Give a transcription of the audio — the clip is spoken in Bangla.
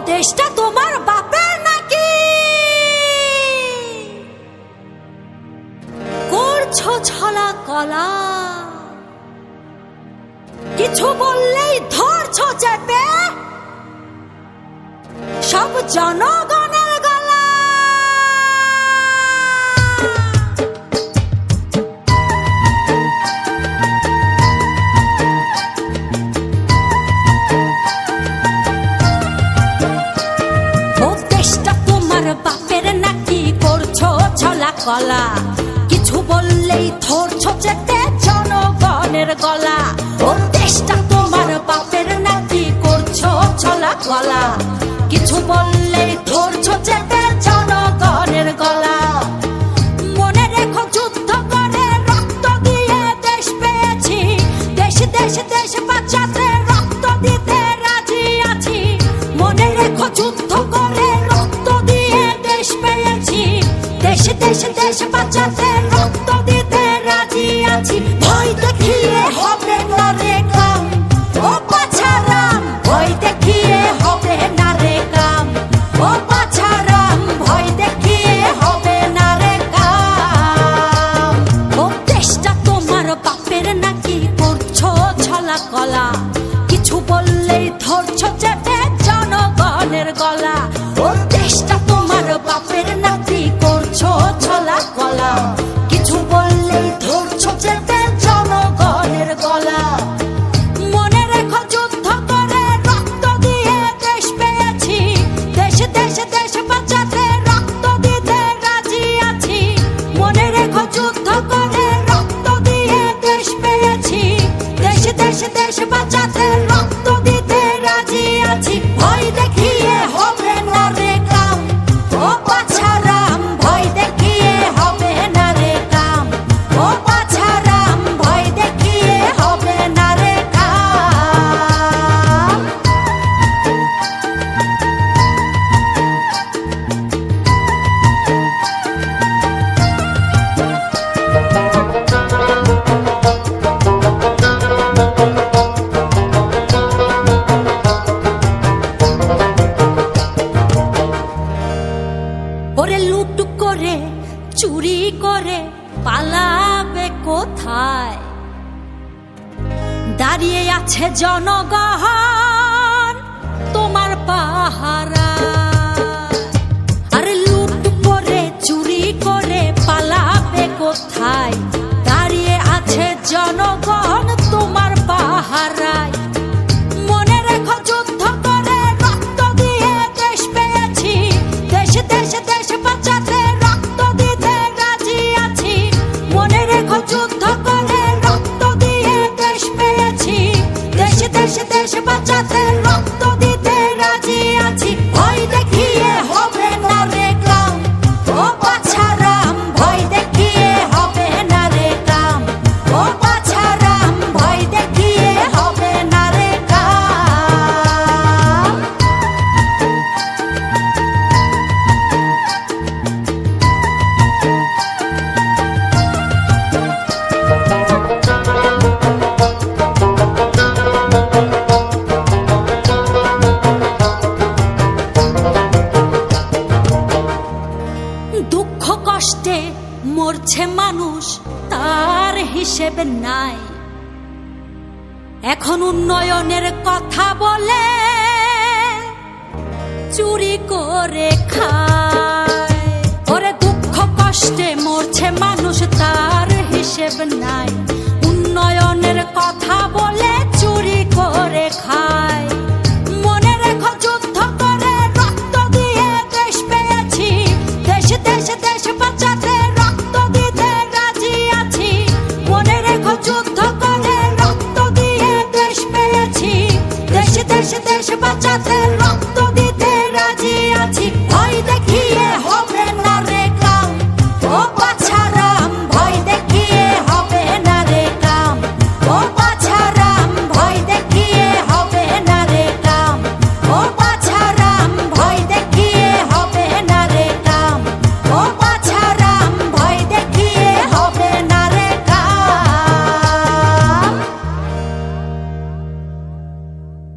দেশটা তোমার বাপের নাকি? করছো ছলা কলা, কিছু বললেই ধরছো চেপে সব জনগণের গলা। ও দেশটা তোমার বাপের নাকি? করছো ছলা কলা, কিছু বললেই ধরছো চেপে জনগণের গলা। ও দেশটা তোমার বাপের নাকি? করছো ছলা কলা, কিছু বললেই ধরছো চেপে জনগণের গলা। মনে রেখো যুদ্ধ করে রক্ত দিয়ে দেশ পেয়েছি, দেশ দেশ দেশ বাঁচাতে রক্ত দিতে রাজি আছি। মনে রেখো যুদ্ধ করে রক্ত দিয়ে দেশ পেয়েছি, দেশ দেশ দেশ বাঁচাতে রক্ত দিতে রাজি আছি। ভয় দেখিয়ে হবে না রে কাম, ও বাছারাম ভয় দেখিয়ে হবে না রে কাম, ও বাছারাম ভয় দেখিয়ে হবে না রে কাম। ও দেশটা তোমার বাপের নাকি? করছো ছলা কলা, কিছু বললেই ধরছো চেপে জনগণের গলা। ও দেশটা তোমার বাপের নাকি? করছো ছলা কলা, কিছু বললেই ধরছো চেপে জনগণের গলা। মনে রেখো যুদ্ধ করে রক্ত দিয়ে দেশ পেয়েছি, দেশ দেশ দেশ বাঁচাতে রক্ত দিতে রাজি আছি। মনে রেখো যুদ্ধ করে রক্ত দিয়ে দেশ পেয়েছি, দেশ দেশ দেশ বাঁচাতে রক্ত দিতে রাজি আছি। ভয় দেখিয়ে হবে না রে কাম, ও বাছারাম ভয় দেখিয়ে হবে না রে কাম, ও বাছারাম ভয় দেখিয়ে হবে না রে কাম। ওরে লুট করে চুরি করে পালাবে কোথায়? দাঁড়িয়ে আছে জনগণ তোমার পাহারা। আরে লুট করে চুরি করে পালাবে কোথায়? দাঁড়িয়ে আছে জনগণ তোমার পাহারায়। মনে রেখো যুদ্ধ করে রক্ত দিয়ে দেশ পেয়েছি, দেশ দেশ দেশ বাঁচাতে রক্ত দিতে রাজি আছি। মনে রেখো যুদ্ধ করে রক্ত দিয়ে দেশ পেয়েছি, দেশ দেশ দেশ বাঁচাতে রক্ত দিতে রাজি আছি। ভয় দেখিয়ে হবে না রে কাম, ও বাছারাম ভয় দেখিয়ে হবে না রে কাম, ও বাছারাম ভয় দেখিয়ে হবে না রে কাম। দুঃখ কষ্টে মরছে মানুষ, তার হিসেব নাই। এখন উন্নয়নের কথা বলে চুরি করে খায়। ওরে দুঃখ কষ্টে মরছে মানুষ, তার হিসেব নাই। উন্নয়নের কথা বলে চুরি করে খায়। মনে রেখো যুদ্ধ করে রক্ত দিয়ে দেশ পেয়েছি, দেশ দেশ দেশ বাঁচাতে রক্ত দিতে রাজি আছি। মনে রেখো যুদ্ধ করে রক্ত দিয়ে দেশ পেয়েছি, দেশ দেশ দেশ বাঁচাতে